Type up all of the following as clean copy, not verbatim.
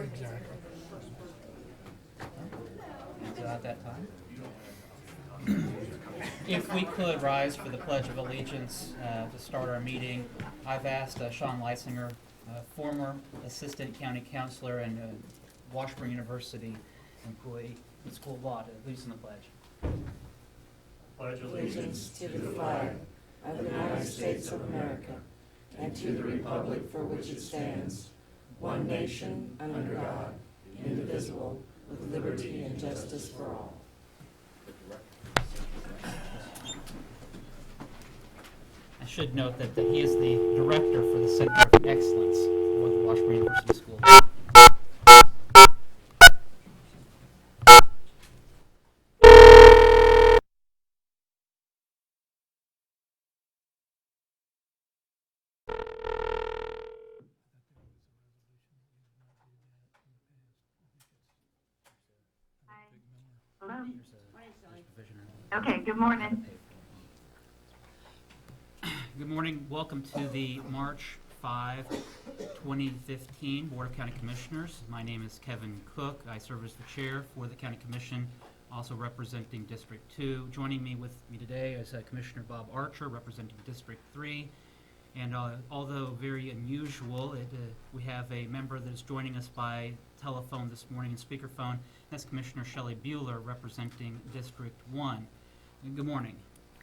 Exactly. So at that time, if we could rise for the Pledge of Allegiance to start our meeting, I've asked Sean Leisinger, former Assistant County Counselor and Washburn University employee in School of Law, to lead us in the pledge. Pledge allegiance to the flag of the United States of America and to the republic for which it stands, one nation, under God, indivisible, with liberty and justice for all. I should note that he is the director for the Center of Excellence for the Washburn University School of Law. Hello. Okay, good morning. Good morning. Welcome to the March 5, 2015 Board of County Commissioners. My name is Kevin Cook. I serve as the chair for the County Commission, also representing District 2. Joining me today is Commissioner Bob Archer, representing District 3. And although very unusual, we have a member that is joining us by telephone this morning and speakerphone. That's Commissioner Shelley Bueller, representing District 1. Good morning.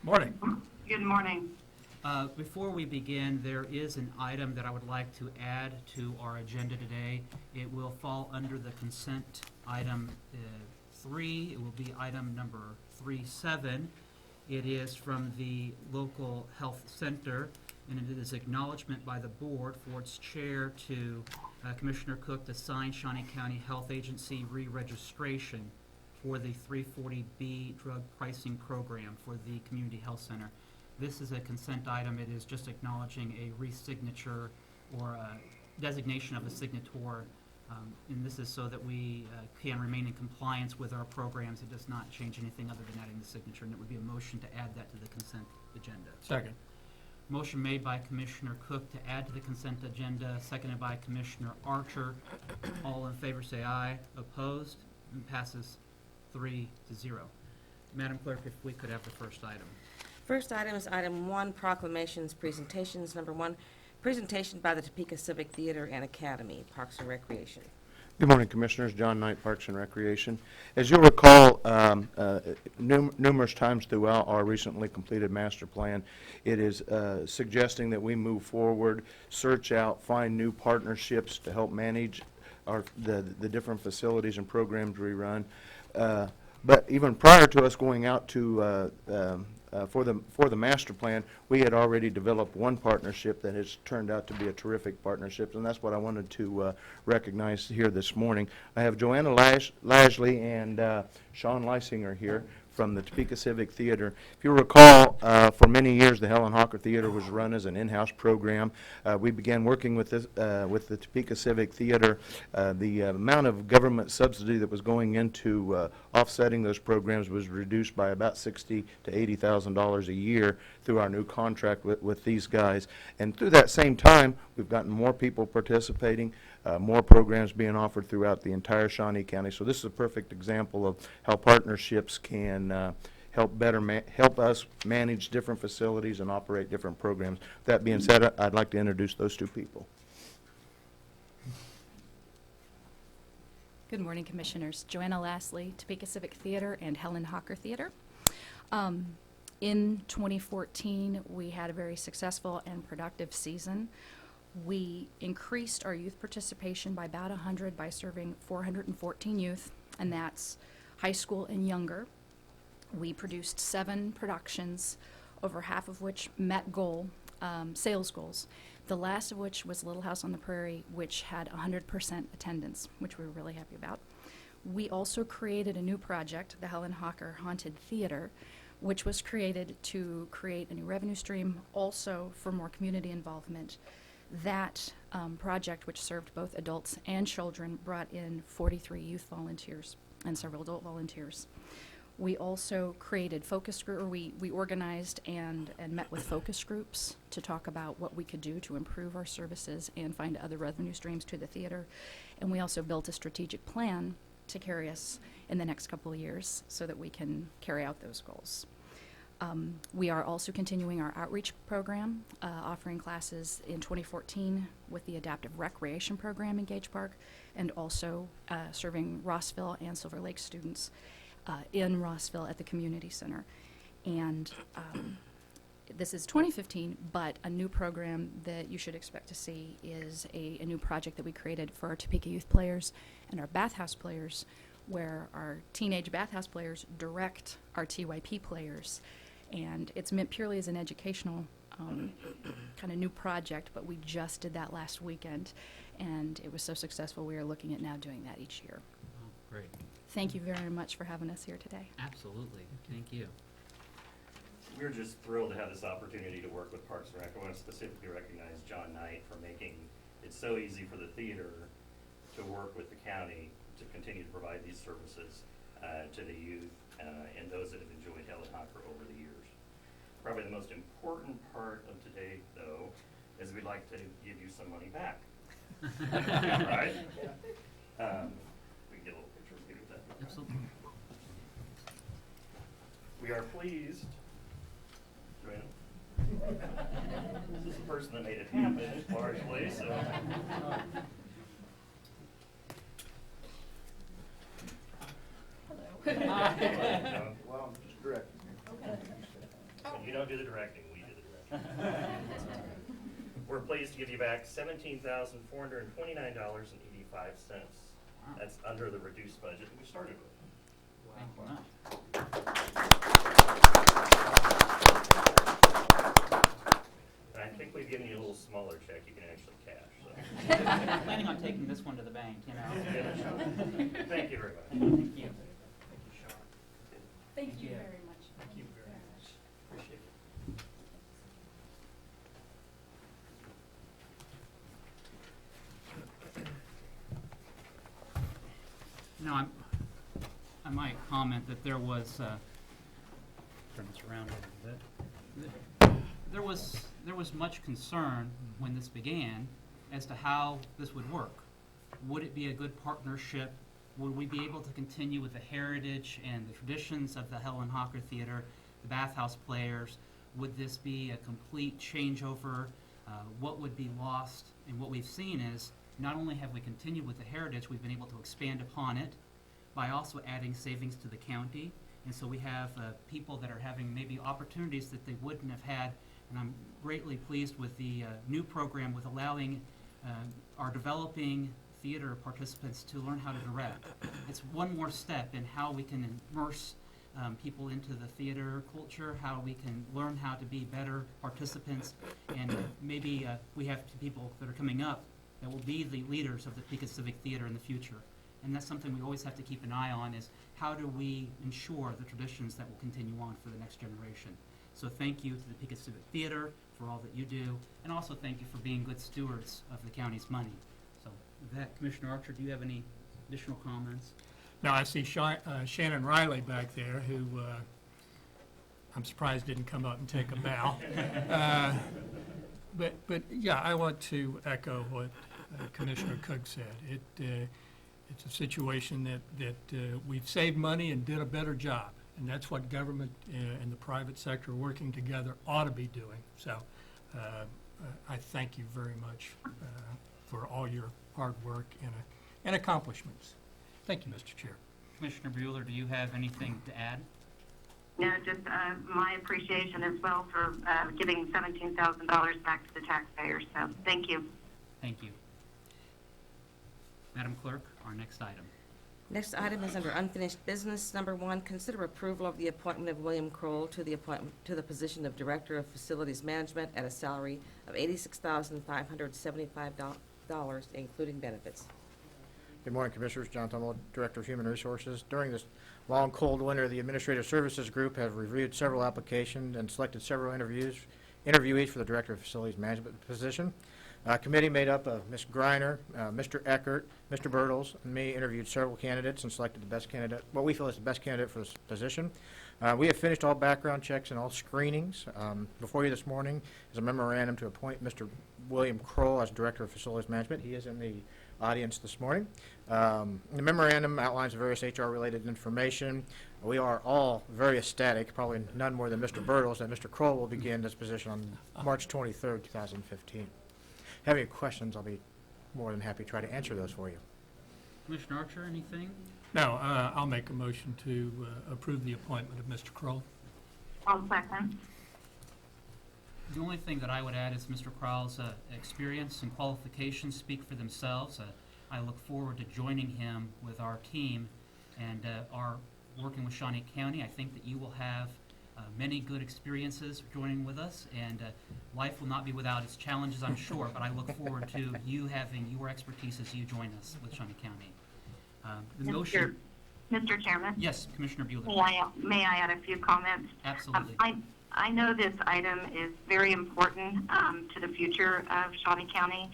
Morning. Good morning. Before we begin, there is an item that I would like to add to our agenda today. It will fall under the consent item 3. It will be item number 3.7. It is from the local health center, and it is acknowledgement by the board for its chair to Commissioner Cook to sign Shawnee County Health Agency re-registration for the 340B drug pricing program for the community health center. This is a consent item. It is just acknowledging a re-signature or a designation of a signator, and this is so that we can remain in compliance with our programs. It does not change anything other than adding the signature, and it would be a motion to add that to the consent agenda. Second. Motion made by Commissioner Cook to add to the consent agenda, seconded by Commissioner Archer. All in favor say aye. Opposed? And passes 3-0. Madam Clerk, if we could have the first item. First item is item 1, proclamations, presentations. Number 1, presentation by the Topeka Civic Theater and Academy, Parks and Recreation. Good morning, Commissioners. John Knight, Parks and Recreation. As you'll recall, numerous times throughout our recently completed master plan, it is suggesting that we move forward, search out, find new partnerships to help manage the different facilities and programs we run. But even prior to us going out to for the master plan, we had already developed one partnership that has turned out to be a terrific partnership, and that's what I wanted to recognize here this morning. I have Joanna Lashley and Sean Leisinger here from the Topeka Civic Theater. If you recall, for many years the Helen Hawker Theater was run as an in-house program. We began working with the Topeka Civic Theater. The amount of government subsidy that was going into offsetting those programs was reduced by about $60,000 to $80,000 a year through our new contract with these guys. And through that same time, we've gotten more people participating, more programs being offered throughout the entire Shawnee County. So this is a perfect example of how partnerships can help us manage different facilities and operate different programs. That being said, I'd like to introduce those two people. Good morning, Commissioners. Joanna Lashley, Topeka Civic Theater and Helen Hawker Theater. In 2014, we had a very successful and productive season. We increased our youth participation by about 100 by serving 414 youth, and that's high school and younger. We produced 7 productions, over half of which met sales goals. The last of which was Little House on the Prairie, which had 100% attendance, which we were really happy about. We also created a new project, the Helen Hawker Haunted Theater, which was created to create a new revenue stream, also for more community involvement. That project, which served both adults and children, brought in 43 youth volunteers and several adult volunteers. We also created focus group, or we organized and met with focus groups to talk about what we could do to improve our services and find other revenue streams to the theater. And we also built a strategic plan to carry us in the next couple of years so that we can carry out those goals. We are also continuing our outreach program, offering classes in 2014 with the Adaptive Recreation Program in Gage Park, and also serving Rossville and Silver Lake students in Rossville at the Community Center. And this is 2015, but a new program that you should expect to see is a new project that we created for our Topeka youth players and our bathhouse players, where our teenage bathhouse players direct our TYP players. And it's meant purely as an educational kind of new project, but we just did that last weekend, and it was so successful we are looking at now doing that each year. Oh, great. Thank you very much for having us here today. Absolutely. Thank you. We're just thrilled to have this opportunity to work with Parks and Rec. I want to specifically recognize John Knight for making it so easy for the theater to work with the county to continue to provide these services to the youth and those that have enjoyed Helen Hopper over the years. Probably the most important part of today, though, is we'd like to give you some money back. Right? We can get a little picture of you with that. Absolutely. We are pleased, Joanna. This is the person that made it happen, largely, so. Well, I'm just directing. You don't do the directing, we do the directing. We're pleased to give you back $17,429.85. That's under the reduced budget that we started with. Thank you much. And I think we've given you a little smaller check you can actually cash. So. I'm planning on taking this one to the bank, you know. Thank you very much. Thank you. Thank you very much. Thank you very much. Appreciate it. Now, I might comment that there was, turn this around a little bit. There was much concern when this began as to how this would work. Would it be a good partnership? Would we be able to continue with the heritage and the traditions of the Helen Hawker Theater, the bathhouse players? Would this be a complete changeover? What would be lost? And what we've seen is not only have we continued with the heritage, we've been able to expand upon it by also adding savings to the county. And so we have people that are having maybe opportunities that they wouldn't have had. And I'm greatly pleased with the new program with allowing our developing theater participants to learn how to direct. It's one more step in how we can immerse people into the theater culture, how we can learn how to be better participants, and maybe we have people that are coming up that will be the leaders of the Topeka Civic Theater in the future. And that's something we always have to keep an eye on, is how do we ensure the traditions that will continue on for the next generation. So thank you to the Topeka Civic Theater for all that you do, and also thank you for being good stewards of the county's money. So with that, Commissioner Archer, do you have any additional comments? Now, I see Shannon Riley back there, who I'm surprised didn't come up and take a bow. But yeah, I want to echo what Commissioner Cook said. It's a situation that we've saved money and did a better job, and that's what government and the private sector working together ought to be doing. So I thank you very much for all your hard work and accomplishments. Thank you, Mr. Chair. Commissioner Bueller, do you have anything to add? No, just my appreciation as well for giving $17,000 back to the taxpayers. So thank you. Thank you. Madam Clerk, our next item. Next item is under unfinished business. Number 1, consider approval of the appointment of William Kroll to the position of Director of Facilities Management at a salary of $86,575, including benefits. Good morning, Commissioners. John Tumble, Director of Human Resources. During this long, cold winter, the Administrative Services Group has reviewed several applications and selected several interviewees for the Director of Facilities Management position. Committee made up of Ms. Griner, Mr. Eckert, Mr. Bertles, and me interviewed several candidates and selected the best candidate, what we feel is the best candidate for this position. We have finished all background checks and all screenings. Before you this morning is a memorandum to appoint Mr. William Kroll as Director of Facilities Management. He is in the audience this morning. The memorandum outlines various HR-related information. We are all very ecstatic, probably none more than Mr. Bertles, that Mr. Kroll will begin this position on March 23rd, 2015. Have any questions, I'll be more than happy to try to answer those for you. Commissioner Archer, anything? No, I'll make a motion to approve the appointment of Mr. Kroll. I'll second. The only thing that I would add is Mr. Crowell's experience and qualifications speak for themselves. I look forward to joining him with our team and our working with Shawnee County. I think that you will have many good experiences joining with us, and life will not be without its challenges, I'm sure, but I look forward to you having your expertise as you join us with Shawnee County. The motion... Mr. Chairman? Yes, Commissioner Bueller. May I add a few comments? Absolutely. I know this item is very important to the future of Shawnee County,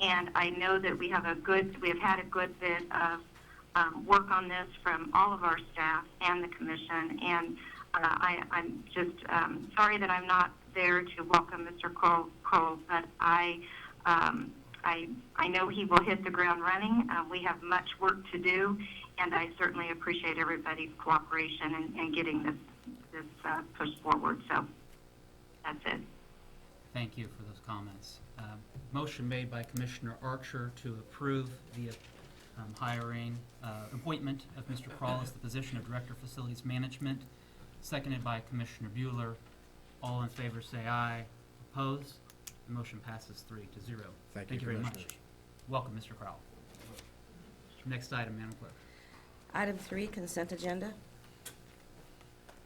and I know that we have had a good bit of work on this from all of our staff and the commission, and I'm just sorry that I'm not there to welcome Mr. Kroll, but I know he will hit the ground running. We have much work to do, and I certainly appreciate everybody's cooperation in getting this pushed forward. So that's it. Thank you for those comments. Motion made by Commissioner Archer to approve the appointment of Mr. Kroll as the position of Director of Facilities Management, seconded by Commissioner Bueller. All in favor say aye. Opposed? The motion passes 3-0. Thank you very much. Commissioners. Welcome, Mr. Kroll. Next item, Madam Clerk. Item 3, consent agenda.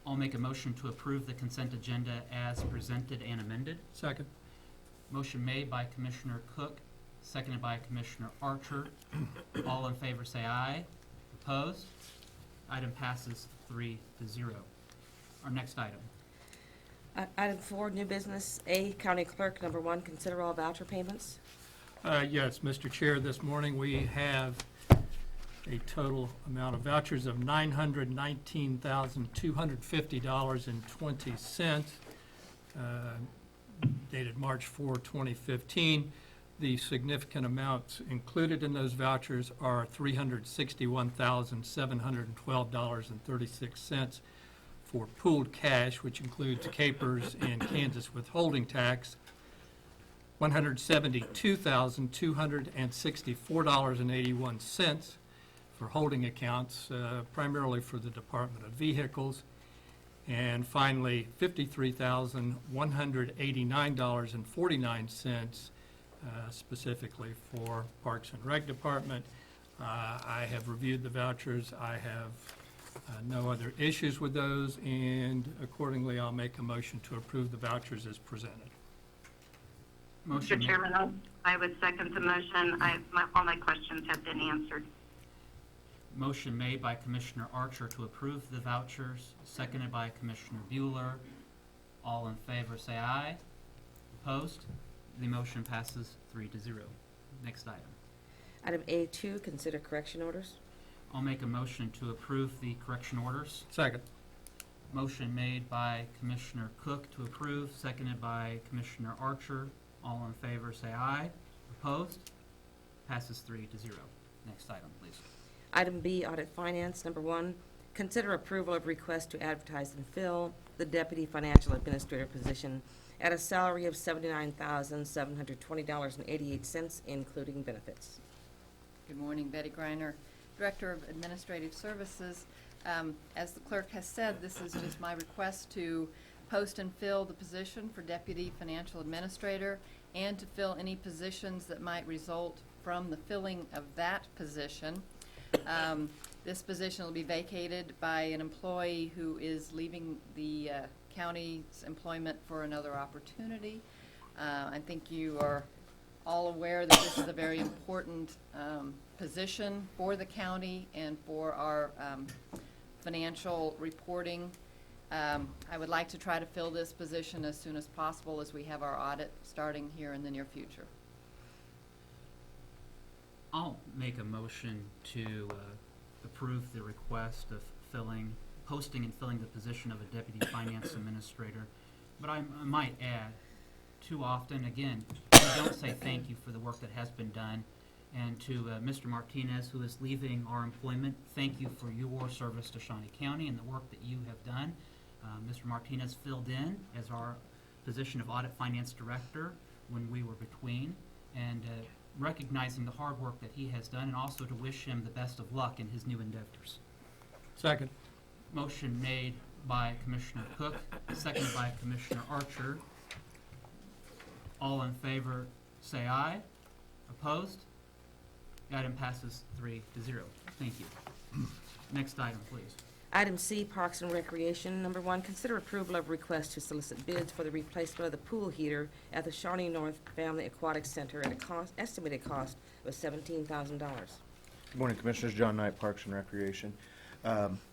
I'll make a motion to approve the consent agenda as presented and amended. Second. Motion made by Commissioner Cook, seconded by Commissioner Archer. All in favor say aye. Opposed? Item passes 3-0. Our next item. Item 4, new business. A, County Clerk, number 1, consider all voucher payments. Yes, Mr. Chair, this morning we have a total amount of vouchers of $919,250.20, dated March 4, 2015. The significant amounts included in those vouchers are $361,712.36 for pooled cash, which includes capers and Kansas withholding tax, $172,264.81 for holding accounts, primarily for the Department of Vehicles, and finally, $53,189.49 specifically for Parks and Rec Department. I have reviewed the vouchers. I have no other issues with those, and accordingly, I'll make a motion to approve the vouchers as presented. Motion Mr. Chairman, I would second the motion. All my questions have been answered. Motion made by Commissioner Archer to approve the vouchers, seconded by Commissioner Bueller. All in favor say aye. Opposed? The motion passes 3-0. Next item. Item A2, consider correction orders. I'll make a motion to approve the correction orders. Second. Motion made by Commissioner Cook to approve, seconded by Commissioner Archer. All in favor say aye. Opposed? Passes 3-0. Next item, please. Item B, audit finance, number 1, consider approval of request to advertise and fill the deputy financial administrator position at a salary of $79,720.88, including benefits. Good morning, Betty Griner, Director of Administrative Services. As the clerk has said, this is just my request to post and fill the position for Deputy Financial Administrator and to fill any positions that might result from the filling of that position. This position will be vacated by an employee who is leaving the county's employment for another opportunity. I think you are all aware that this is a very important position for the county and for our financial reporting. I would like to try to fill this position as soon as possible as we have our audit starting here in the near future. make a motion to approve the request of posting and filling the position of a deputy finance administrator. But I might add, too often, again, we don't say thank you for the work that has been done. And to Mr. Martinez, who is leaving our employment, thank you for your service to Shawnee County and the work that you have done. Mr. Martinez filled in as our position of Audit Finance Director when we were between, and recognizing the hard work that he has done, and also to wish him the best of luck in his new endeavors. Second. Motion made by Commissioner Cook, seconded by Commissioner Archer. All in favor, say aye. Opposed? The item passes 3-0. Thank you. Next item, please. Item C, Parks and Recreation. Number 1, consider approval of request to solicit bids for the replacement of the pool heater at the Shawnee North Family Aquatic Center at a estimated cost of $17,000. Good morning, Commissioners. John Knight, Parks and Recreation.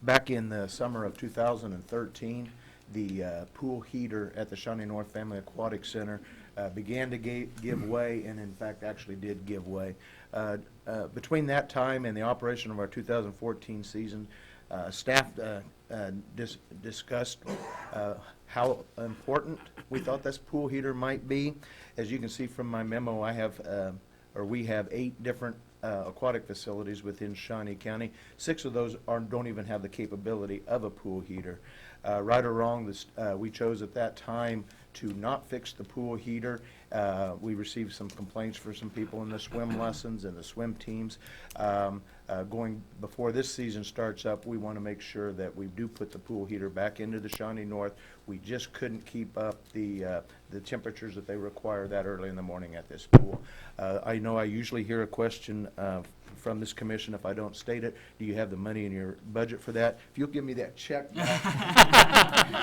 Back in the summer of 2013, the pool heater at the Shawnee North Family Aquatic Center began to give way, and in fact actually did give way. Between that time and the operation of our 2014 season, staff discussed how important we thought this pool heater might be. As you can see from my memo, we have 8 different aquatic facilities within Shawnee County. 6 of those don't even have the capability of a pool heater. Right or wrong, we chose at that time to not fix the pool heater. We received some complaints for some people in the swim lessons and the swim teams. Going before this season starts up, we want to make sure that we do put the pool heater back into the Shawnee North. We just couldn't keep up the temperatures that they require that early in the morning at this pool. I know I usually hear a question from this commission if I don't state it. Do you have the money in your budget for that? If you'll give me that check back,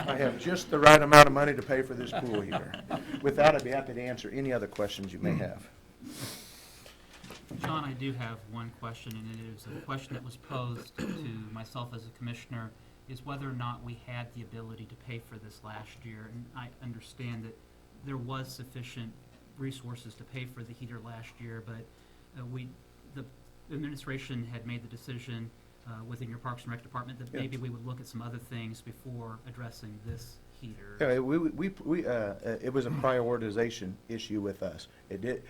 I have just the right amount of money to pay for this pool heater. With that, I'd be happy to answer any other questions you may have. John, I do have one question, and it is a question that was posed to myself as a commissioner, is whether or not we had the ability to pay for this last year. And I understand that there was sufficient resources to pay for the heater last year, but the administration had made the decision within your Parks and Rec department that maybe we would look at some other things before addressing this heater. Yeah, it was a prioritization issue with us. It did.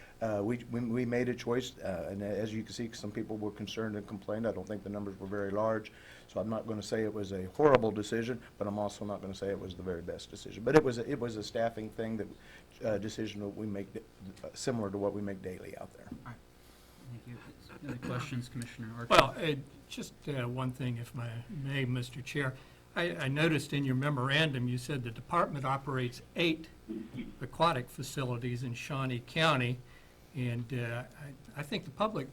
We made a choice, and as you can see, some people were concerned and complained. I don't think the numbers were very large, so I'm not going to say it was a horrible decision, but I'm also not going to say it was the very best decision. But it was a staffing thing, that decision that we make similar to what we make daily out there. All right. Thank you. Any questions, Commissioner Archer? Well, just one thing, if I may, Mr. Chair. I noticed in your memorandum, you said the department operates 8 aquatic facilities in Shawnee County, and I think the public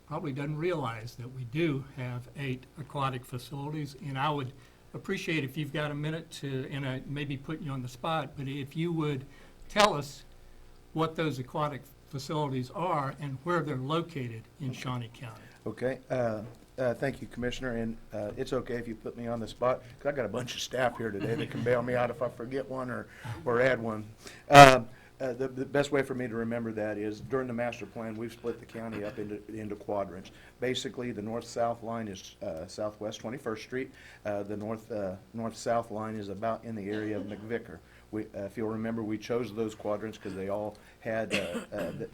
probably doesn't realize that we do have 8 aquatic facilities, and I would appreciate if you've got a minute to, and I maybe putting you on the spot, but if you would tell us what those aquatic facilities are and where they're located in Shawnee County. Okay. Thank you, Commissioner, and it's okay if you put me on the spot, because I got a bunch of staff here today that can bail me out if I forget one or add one. The best way for me to remember that is during the master plan, we've split the county up into quadrants. Basically, the north-south line is southwest 21st Street. The north-south line is about in the area of McVicker. If you'll remember, we chose those quadrants because they all had,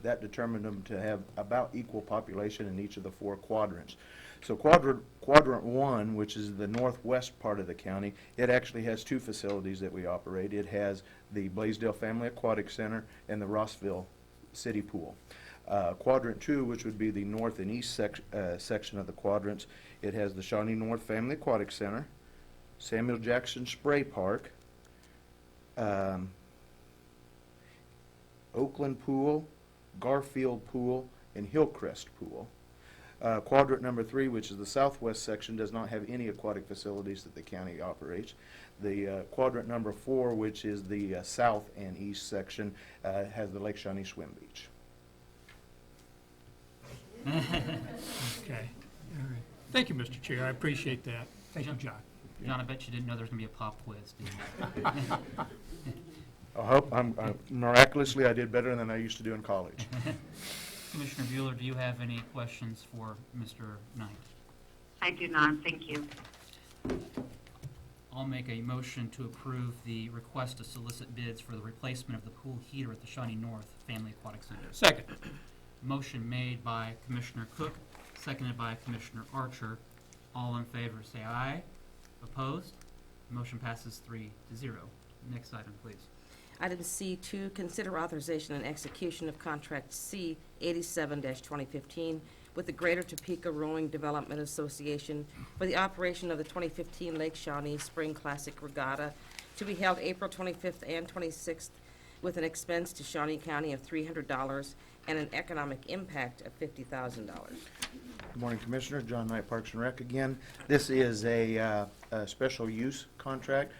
that determined them to have about equal population in each of the 4 quadrants. So quadrant 1, which is the northwest part of the county, it actually has 2 facilities that we operate. It has the Blaisdell Family Aquatic Center and the Rossville City Pool. Quadrant 2, which would be the north and east section of the quadrants, it has the Shawnee North Family Aquatic Center, Samuel Jackson Spray Park, Oakland Pool, Garfield Pool, and Hillcrest Pool. Quadrant number 3, which is the southwest section, does not have any aquatic facilities that the county operates. The quadrant number 4, which is the south and east section, has the Lake Shawnee Swim Beach. Okay. All right. Thank you, Mr. Chair. I appreciate that. Thank you, John. John, I bet you didn't know there was going to be a pop quiz, did you? I hope miraculously I did better than I used to do in college. Commissioner Bueller, do you have any questions for Mr. Knight? I do not, thank you. I'll make a motion to approve the request to solicit bids for the replacement of the pool heater at the Shawnee North Family Aquatic Center. Second. Motion made by Commissioner Cook, seconded by Commissioner Archer. All in favor, say aye. Opposed? Motion passes 3-0. Next item, please. Item C2, consider authorization and execution of contract C 87-2015 with the Greater Topeka Rowing Development Association for the operation of the 2015 Lake Shawnee Spring Classic Regatta to be held April 25th and 26th with an expense to Shawnee County of $300 and an economic impact of $50,000. Good morning, Commissioner. John Knight, Parks and Rec again. This is a special use contract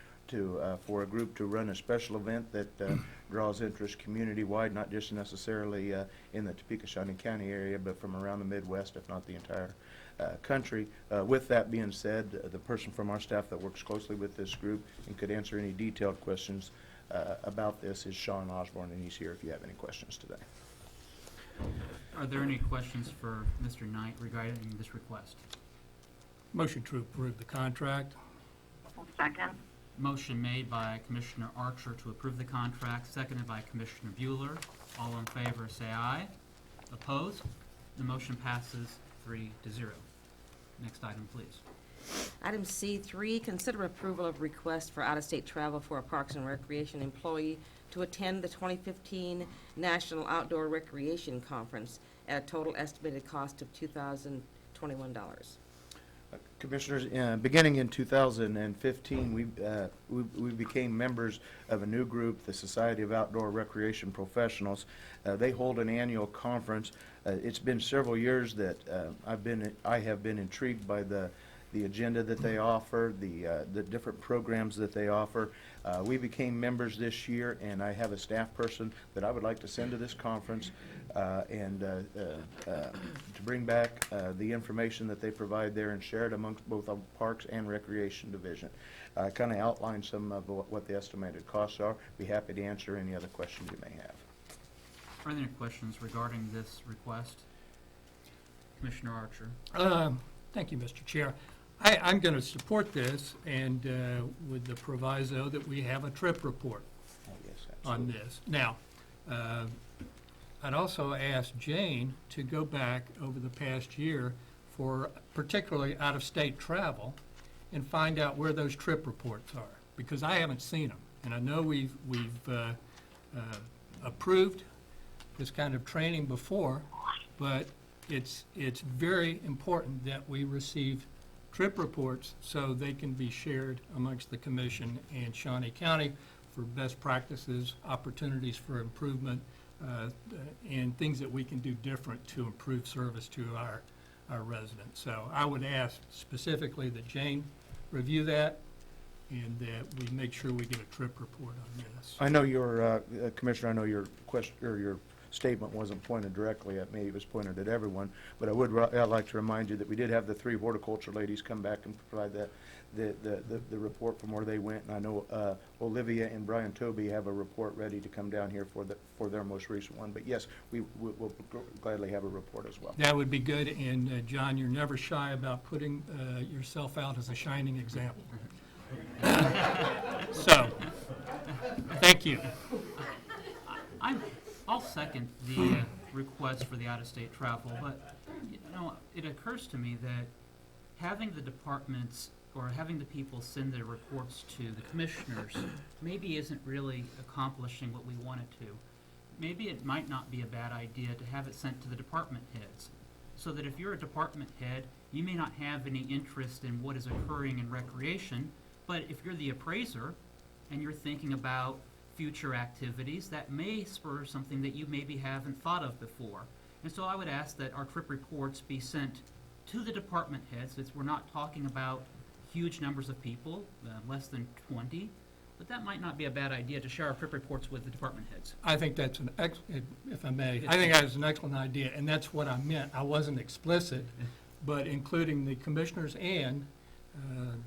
for a group to run a special event that draws interest community-wide, not just necessarily in the Topeka, Shawnee County area, but from around the Midwest, if not the entire country. With that being said, the person from our staff that works closely with this group and could answer any detailed questions about this is Sean Osborne, and he's here if you have any questions today. Are there any questions for Mr. Knight regarding this request? Motion to approve the contract. Second. Motion made by Commissioner Archer to approve the contract, seconded by Commissioner Bueller. All in favor, say aye. Opposed? The motion passes 3-0. Next item, please. Item C3, consider approval of request for out-of-state travel for a Parks and Recreation employee to attend the 2015 National Outdoor Recreation Conference at a total estimated cost of $2,021. Commissioners, beginning in 2015, we became members of a new group, the Society of Outdoor Recreation Professionals. They hold an annual conference. It's been several years that I have been intrigued by the agenda that they offer, the different programs that they offer. We became members this year, and I have a staff person that I would like to send to this conference and to bring back the information that they provide there and share it amongst both our Parks and Recreation Division. Kind of outline some of what the estimated costs are. Be happy to answer any other questions you may have. Are there any questions regarding this request? Commissioner Archer. Thank you, Mr. Chair. I'm going to support this, and with the proviso that we have a trip report Oh, yes, on absolutely. this. Now, I'd also ask Jane to go back over the past year for particularly out-of-state travel and find out where those trip reports are, because I haven't seen them. And I know we've approved this kind of training before, but it's very important that we receive trip reports so they can be shared amongst the commission and Shawnee County for best practices, opportunities for improvement, and things that we can do different to improve service to our residents. So I would ask specifically that Jane review that and that we make sure we get a trip report on this. I know your, Commissioner, I know your question, or your statement wasn't pointed directly at me, it was pointed at everyone, but I'd like to remind you that we did have the 3 horticulture ladies come back and provide the report from where they went, and I know Olivia and Brian Toby have a report ready to come down here for their most recent one, but yes, we'll gladly have a report as well. That would be good, and John, you're never shy about putting yourself out as a shining example. So, thank you. I'll second the request for the out-of-state travel, but, you know, it occurs to me that having the departments or having the people send their reports to the commissioners maybe isn't really accomplishing what we want it to. Maybe it might not be a bad idea to have it sent to the department heads, so that if you're a department head, you may not have any interest in what is occurring in recreation, but if you're the appraiser and you're thinking about future activities, that may spur something that you maybe haven't thought of before. And so I would ask that our trip reports be sent to the department heads, since we're not talking about huge numbers of people, less than 20, but that might not be a bad idea to share our trip reports with the department heads. I think that's if I may, I think that's an excellent idea, and that's what I meant. I wasn't explicit, but including the commissioners and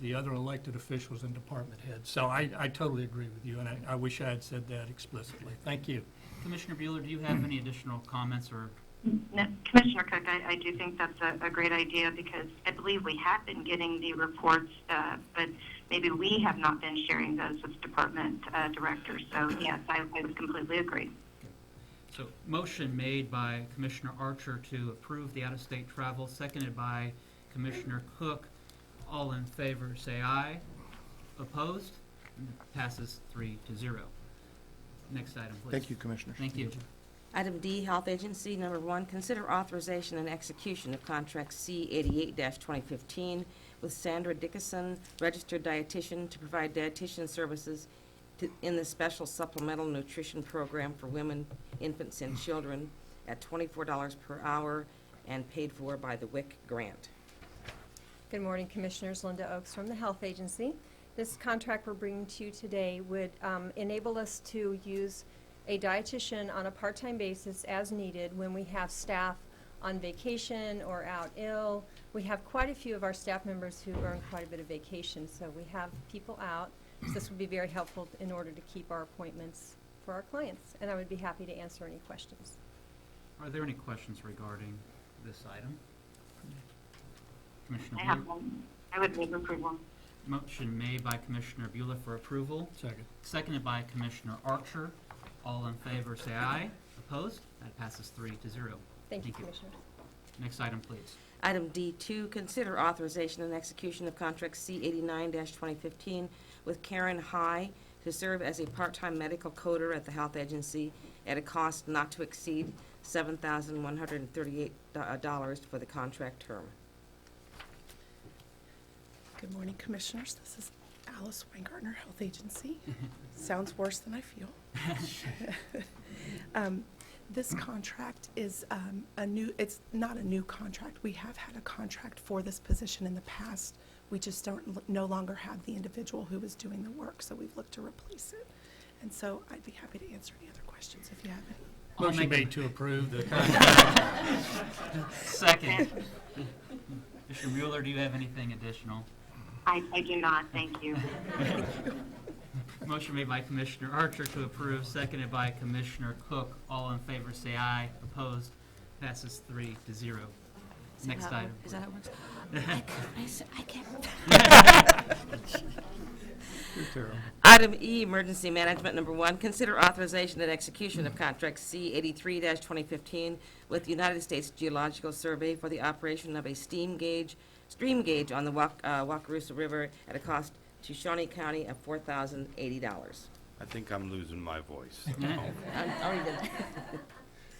the other elected officials and department heads. So I totally agree with you, and I wish I had said that explicitly. Thank you. Commissioner Bueller, do you have any additional comments or No, Commissioner Cook, I do think that's a great idea because I believe we have been getting the reports, but maybe we have not been sharing those with department directors. So yes, I would completely agree. So motion made by Commissioner Archer to approve the out-of-state travel, seconded by Commissioner Cook. All in favor, say aye. Opposed? Passes 3-0. Next item, please. Thank you, Commissioners. Thank you. Item D, Health Agency, number 1, consider authorization and execution of contract C 88-2015 with Sandra Dickinson, registered dietitian, to provide dietitian services in the special supplemental nutrition program for women, infants, and children at $24 per hour and paid for by the WIC grant. Good morning, Commissioners. Linda Oakes from the Health Agency. This contract we're bringing to you today would enable us to use a dietitian on a part-time basis as needed when we have staff on vacation or out ill. We have quite a few of our staff members who earn quite a bit of vacation, so we have people out. So this would be very helpful in order to keep our appointments for our clients, and I would be happy to answer any questions. Are there any questions regarding this item? Commissioner I have Bueller? one. I would move approval. Motion made by Commissioner Bueller for approval, Second. seconded by Commissioner Archer. All in favor, say aye. Opposed? That passes 3-0. Thank you, Commissioners. Next item, please. Item D2, consider authorization and execution of contract C 89-2015 with Karen High to serve as a part-time medical coder at the Health Agency at a cost not to exceed $7,138 for the contract term. Good morning, Commissioners. This is Alice Weingartner, Health Agency. Sounds worse than I feel. This contract is it's not a new contract. We have had a contract for this position in the past. We just no longer have the individual who is doing the work, so we've looked to replace it. And so I'd be happy to answer any other questions if you have any. I'll Motion make a- made to approve the contract. Second. Commissioner Bueller, do you have anything additional? I do not. Thank you. Motion made by Commissioner Archer to approve, seconded by Commissioner Cook. All in favor, say aye. Opposed? Passes 3-0. Next item. Is that how it works? I can't. Item E, Emergency Management, number 1, consider authorization and execution of contract C 83-2015 with United States Geological Survey for the operation of a stream gauge on the Wakarusa River at a cost to Shawnee County of $4,080. I think I'm losing my voice. Oh,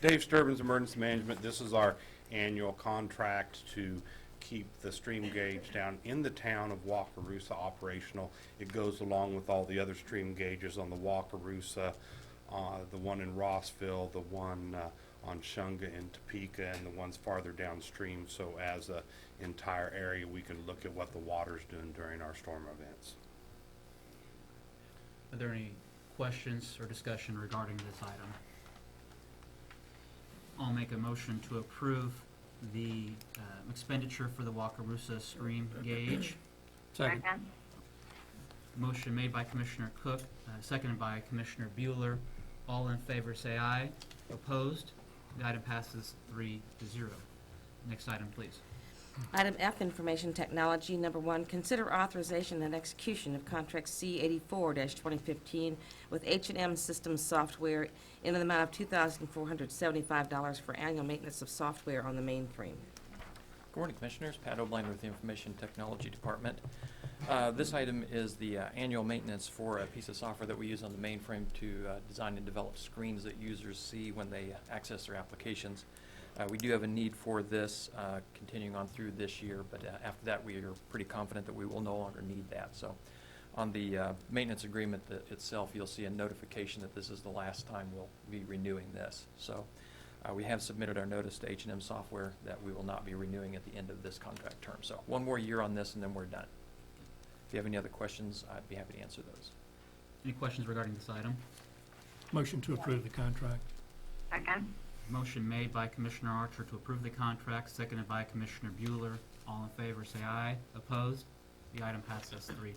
Dave Sturbins, Emergency Management. This is our annual contract to keep the stream gauge down in the town of Wakarusa operational. It goes along with all the other stream gauges on the Wakarusa, the one in Rossville, the one on Shunga and Topeka, and the ones farther downstream. So as a entire area, we can look at what the water's doing during our storm events. Are there any questions or discussion regarding this item? I'll make a motion to approve the expenditure for the Wakarusa stream gauge. Second. Motion made by Commissioner Cook, seconded by Commissioner Bueller. All in favor, say aye. Opposed? The item passes 3-0. Next item, please. Item F, Information Technology, number 1, consider authorization and execution of contract C 84-2015 with H&M Systems Software in an amount of $2,475 for annual maintenance of software on the mainframe. Good morning, Commissioners. Pat O'Blien with the Information Technology Department. This item is the annual maintenance for a piece of software that we use on the mainframe to design and develop screens that users see when they access their applications. We do have a need for this continuing on through this year, but after that we are pretty confident that we will no longer need that. So on the maintenance agreement itself, you'll see a notification that this is the last time we'll be renewing this. So we have submitted our notice to H&M Software that we will not be renewing at the end of this contract term. So one more year on this and then we're done. If you have any other questions, I'd be happy to answer those. Any questions regarding this item? Motion to approve the contract. Second. Motion made by Commissioner Archer to approve the contract, seconded by Commissioner Bueller. All in favor, say aye. Opposed? The item passes 3-0.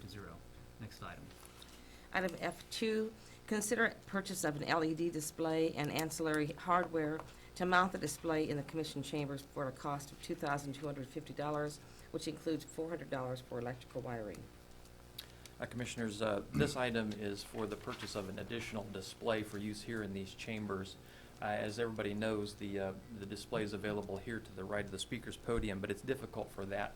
Next item. Item F2, consider purchase of an LED display and ancillary hardware to mount the display in the Commission chambers for a cost of $2,250, which includes $400 for electrical wiring. Commissioners, this item is for the purchase of an additional display for use here in these chambers. As everybody knows, the display is available here to the right of the speaker's podium, but it's difficult for that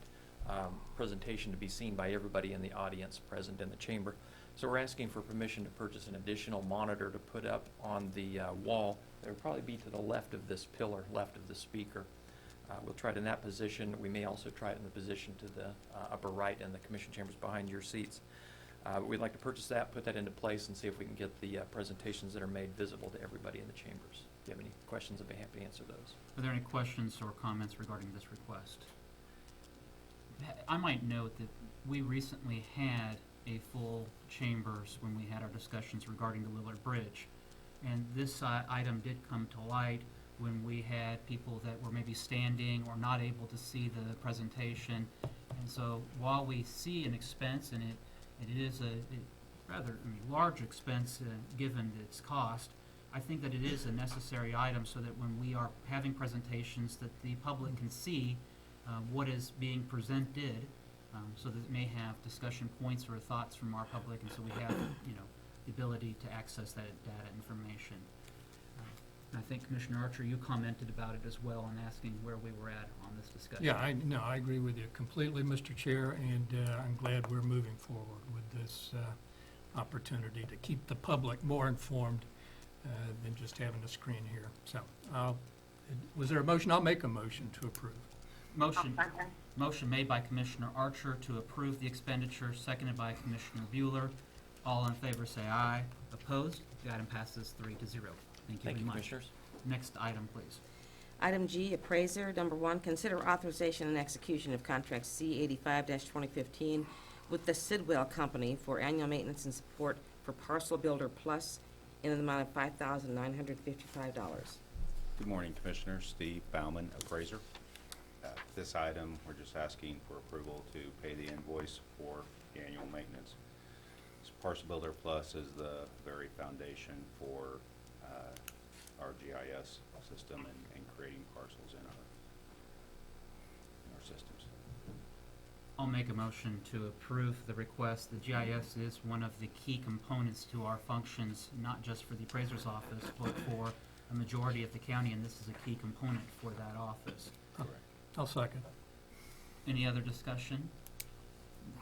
presentation to be seen by everybody in the audience present in the chamber. So we're asking for permission to purchase an additional monitor to put up on the wall. That would probably be to the left of this pillar, left of the speaker. We'll try it in that position. We may also try it in the position to the upper right in the commission chambers behind your seats. But we'd like to purchase that, put that into place, and see if we can get the presentations that are made visible to everybody in the chambers. If you have any questions, I'd be happy to answer those. Are there any questions or comments regarding this request? I might note that we recently had a full chambers when we had our discussions regarding the Willard Bridge. And this item did come to light when we had people that were maybe standing or not able to see the presentation. And so while we see an expense, and it is a rather large expense given its cost, I think that it is a necessary item so that when we are having presentations that the public can see what is being presented, so that it may have discussion points or thoughts from our public, and so we have the ability to access that data information. I think Commissioner Archer, you commented about it as well in asking where we were at on this discussion. Yeah, I agree with you completely, Mr. Chair, and I'm glad we're moving forward with this opportunity to keep the public more informed than just having a screen here. So, was there a motion? I'll make a motion to approve. Motion made by Commissioner Archer to approve the expenditure, seconded by Commissioner Bueller. All in favor say aye. Opposed? The item passes 3-0. Thank you very much. Commissioners. Next item, please. Item G, appraiser. Number 1, consider authorization and execution of contract C85-2015 with the Sidwell Company for annual maintenance and support for Parcel Builder Plus in an amount of $5,955. Good morning, Commissioners. Steve Bauman, appraiser. This item, we're just asking for approval to pay the invoice for the annual maintenance. Parcel Builder Plus is the very foundation for our GIS system and creating parcels in our systems. I'll make a motion to approve the request. The GIS is one of the key components to our functions, not just for the appraiser's office, but for a majority of the county, and this is a key component for that office. Correct. I'll second. Any other discussion?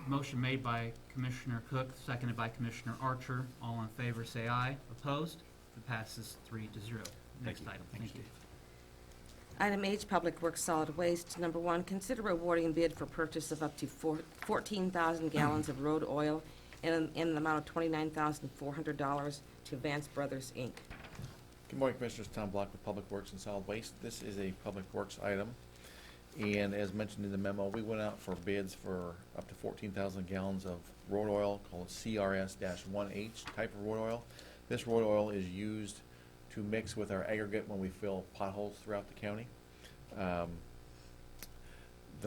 Motion made by Commissioner Cook, seconded by Commissioner Archer. All in favor say aye. Opposed? It passes 3-0. Next item. Thank you. Item H, Public Works Solid Waste. Number 1, consider awarding bid for purchase of up to 14,000 gallons of road oil in an amount of $29,400 to Vance Brothers, Inc. Good morning, Commissioners. Tom Block with Public Works and Solid Waste. This is a Public Works item, and as mentioned in the memo, we went out for bids for up to 14,000 gallons of road oil called CRS-1H type of road oil. This road oil is used to mix with our aggregate when we fill potholes throughout the county. The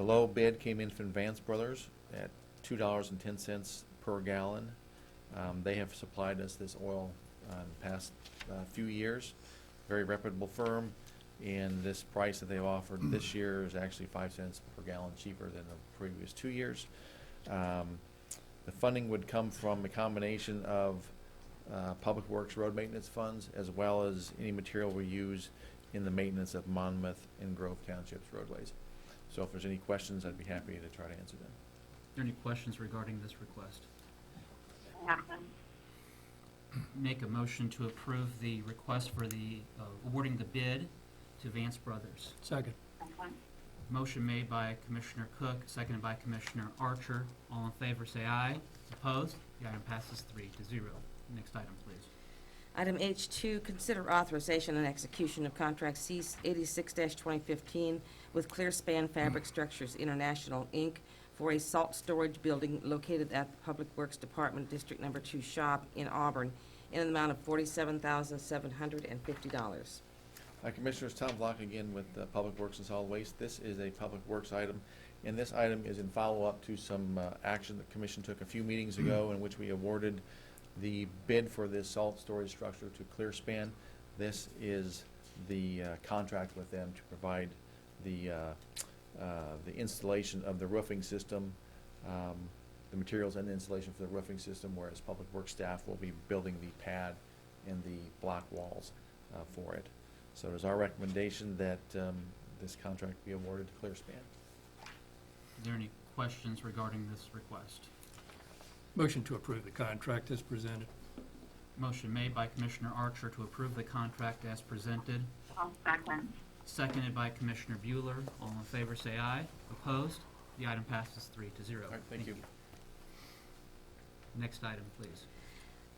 low bid came in from Vance Brothers at $2.10 per gallon. They have supplied us this oil in the past few years. Very reputable firm, and this price that they've offered this year is actually 5 cents per gallon cheaper than the previous 2 years. The funding would come from a combination of Public Works road maintenance funds, as well as any material we use in the maintenance of Monmouth and Grove Townships roadways. So if there's any questions, I'd be happy to try to answer them. Are there any questions regarding this request? Make a motion to approve the request for the awarding the bid to Vance Brothers. Second. Motion made by Commissioner Cook, seconded by Commissioner Archer. All in favor say aye. Opposed? The item passes 3-0. Next item, please. Item H2, consider authorization and execution of contract C86-2015 with Clearspan Fabric Structures International, Inc. for a salt storage building located at the Public Works Department, District Number 2 shop in Auburn in an amount of $47,750. Commissioners, Tom Block again with Public Works and Solid Waste. This is a Public Works item, and this item is in follow-up to some action the Commission took a few meetings ago in which we awarded the bid for this salt storage structure to Clearspan. This is the contract with them to provide the installation of the roofing system, the materials and the installation for the roofing system, whereas Public Works staff will be building the pad and the block walls for it. So it is our recommendation that this contract be awarded to ClearSpan. Are there any questions regarding this request? Motion to approve the contract as presented. Motion made by Commissioner Archer to approve the contract as presented, I'll second. seconded by Commissioner Bueller. All in favor, say aye. Opposed? The item passes 3-0. All right, thank you. Next item, please.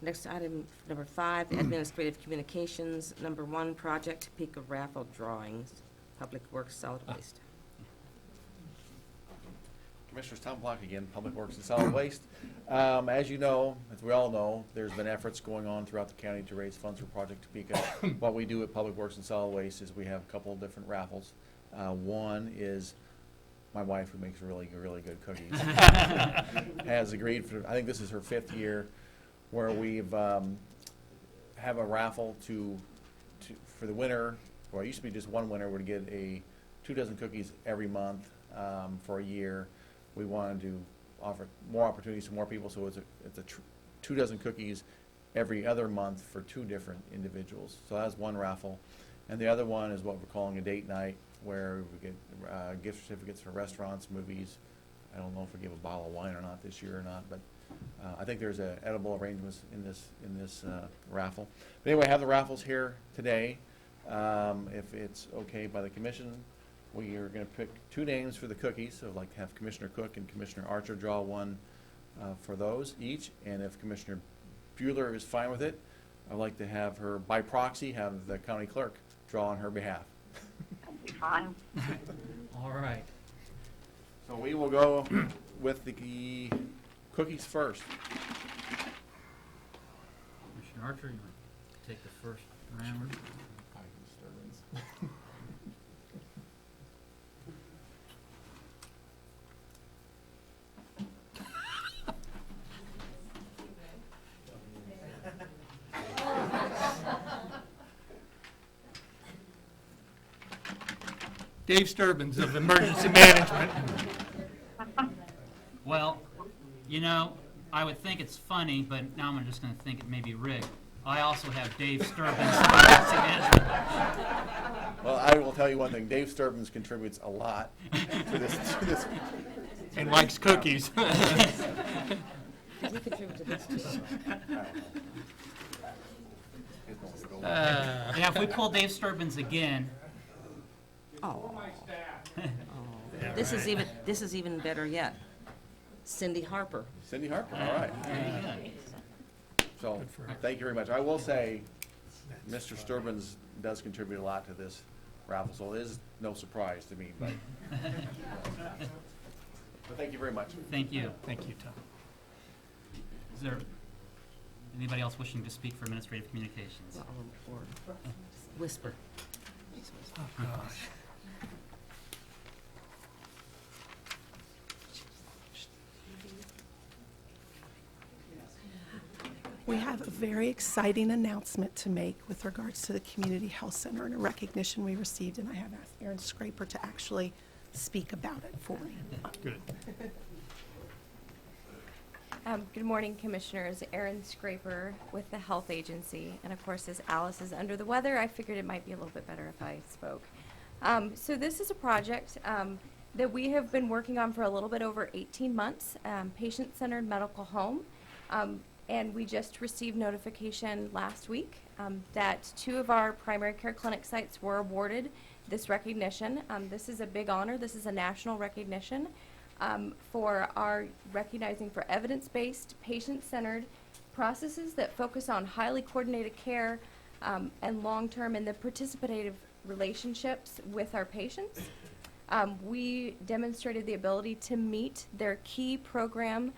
Next item, number 5, Administrative Communications. Number 1, Project Topeka Raffle Drawings, Public Works Solid Waste. Commissioners, Tom Block again, Public Works and Solid Waste. As you know, as we all know, there's been efforts going on throughout the county to raise funds for Project Topeka. What we do at Public Works and Solid Waste is we have a couple of different raffles. One is my wife, who makes really good cookies, has agreed for, I think this is her 5th year, where we've have a raffle for the winner. Well, it used to be just one winner would get 2 dozen cookies every month for a year. We wanted to offer more opportunities to more people, so it's a 2 dozen cookies every other month for 2 different individuals. So that's one raffle. And the other one is what we're calling a date night, where we get gift certificates for restaurants, movies. I don't know if we give a bottle of wine or not this year or not, but I think there's edible arrangements in this raffle. But anyway, I have the raffles here today. If it's okay by the commission, we are going to pick 2 names for the cookies. So I'd like to have Commissioner Cook and Commissioner Archer draw one for those each. And if Commissioner Bueller is fine with it, I'd like to have her, by proxy, have the county clerk draw on her behalf. That'd be fine. All right. So we will go with the cookies first. Commissioner Archer, you want to take the first round? Dave Sturbins of Emergency Management. Well, you know, I would think it's funny, but now I'm just going to think it may be rigged. I also have Dave Sturbins. Well, I will tell you one thing. Dave Sturbins contributes a lot to this. And likes cookies. Does he contribute to this too? Yeah, if we pull Dave Sturbins again, Oh. This is even better yet. Cindy Harper. Cindy Harper, all right. there you go. So, thank you very much. I will say, Mr. Sturbins does contribute a lot to this raffle, so it is no surprise to me, but thank you very much. Thank you. Thank you, Tom. Is there anybody else wishing to speak for administrative communications? Or whisper. Oh, gosh. We have a very exciting announcement to make with regards to the Community Health Center and a recognition we received, and I have asked Aaron Scraper to actually speak about it for me. Good. Good morning, Commissioners. Erin Scraper with the Health Agency. And of course, as Alice is under the weather, I figured it might be a little bit better if I spoke. So this is a project that we have been working on for a little bit over 18 months, patient-centered medical home. And we just received notification last week that 2 of our primary care clinic sites were awarded this recognition. This is a big honor. This is a national recognition for our recognizing for evidence-based, patient-centered processes that focus on highly coordinated care and long-term and the participative relationships with our patients. We demonstrated the ability to meet their key program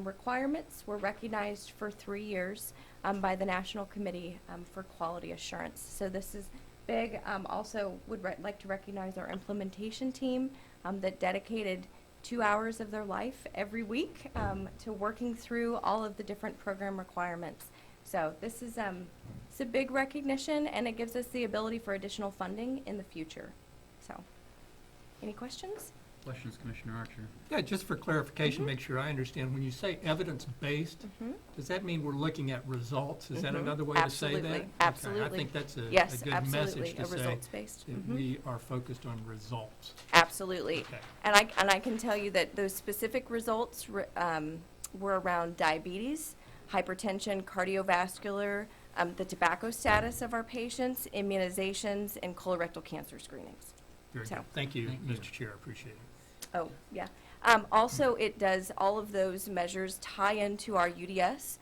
requirements. Were recognized for 3 years by the National Committee for Quality Assurance. So this is big. Also would like to recognize our implementation team that dedicated 2 hours of their life every week to working through all of the different program requirements So this is it's a big recognition, and it gives us the ability for additional funding in the future. So, any questions? Questions, Commissioner Archer? Yeah, just for clarification, make sure I understand, when you say evidence-based, does that mean we're looking at results? Is that another way to say that? Absolutely. Okay, Absolutely. I think that's a Yes, good absolutely, message to a say results-based. that we are focused on results. Absolutely. Okay. And I can tell you that those specific results were around diabetes, hypertension, cardiovascular, the tobacco status of our patients, immunizations, and colorectal cancer screenings. Very So- good. Thank you, Thank you. Mr. Chair, I appreciate it. Oh, yeah. Also, it does, all of those measures tie into our UDS,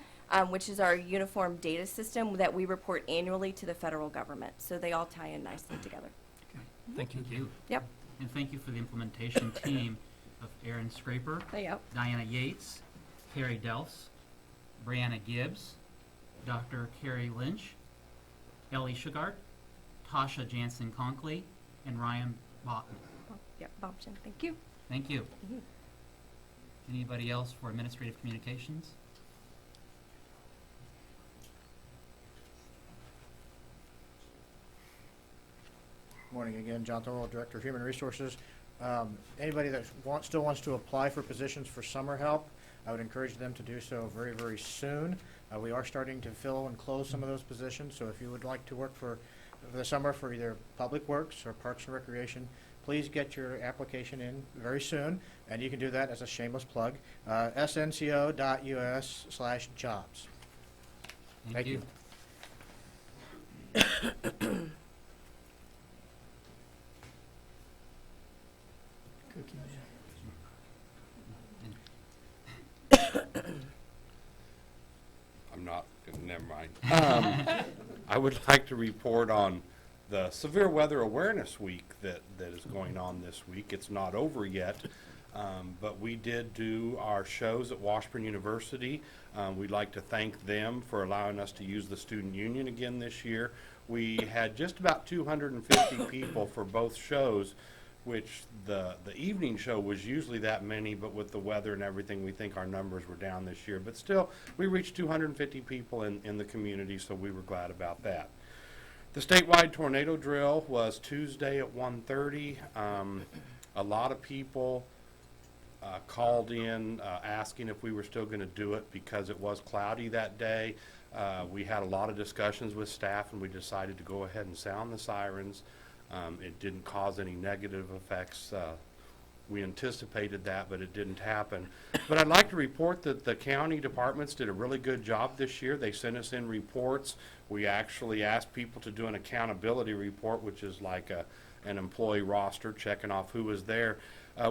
which is our uniform data system that we report annually to the federal government. So they all tie in nicely together. Okay. Thank you. Thank you. Yep. And thank you for the implementation team of Aaron Scraper, Yep. Diana Yates, Carrie Delfs, Brianna Gibbs, Dr. Carrie Lynch, Ellie Sugart, Tasha Jansen-Conkley, and Ryan Botton. Yep, Bobson, thank you. Thank you. Mhm. Anybody else for administrative communications? Morning again, John Thorwald, Director of Human Resources. Anybody that still wants to apply for positions for summer help, I would encourage them to do so very, very soon. We are starting to fill and close some of those positions, so if you would like to work for the summer for either Public Works or Parks and Recreation, please get your application in very soon, and you can do that as a shameless plug, snco.us/jobs. Thank you. Cookie Man. I'm not, never mind. I would like to report on the Severe Weather Awareness Week that is going on this week. It's not over yet, but we did do our shows at Washburn University. We'd like to thank them for allowing us to use the Student Union again this year. We had just about 250 people for both shows, which the evening show was usually that many, but with the weather and everything, we think our numbers were down this year. But still, we reached 250 people in the community, so we were glad about that. The statewide tornado drill was Tuesday at 1:30. A lot of people called in asking if we were still going to do it because it was cloudy that day. We had a lot of discussions with staff, and we decided to go ahead and sound the sirens. It didn't cause any negative effects. We anticipated that, but it didn't happen. But I'd like to report that the county departments did a really good job this year. They sent us in reports. We actually asked people to do an accountability report, which is like an employee roster, checking off who was there.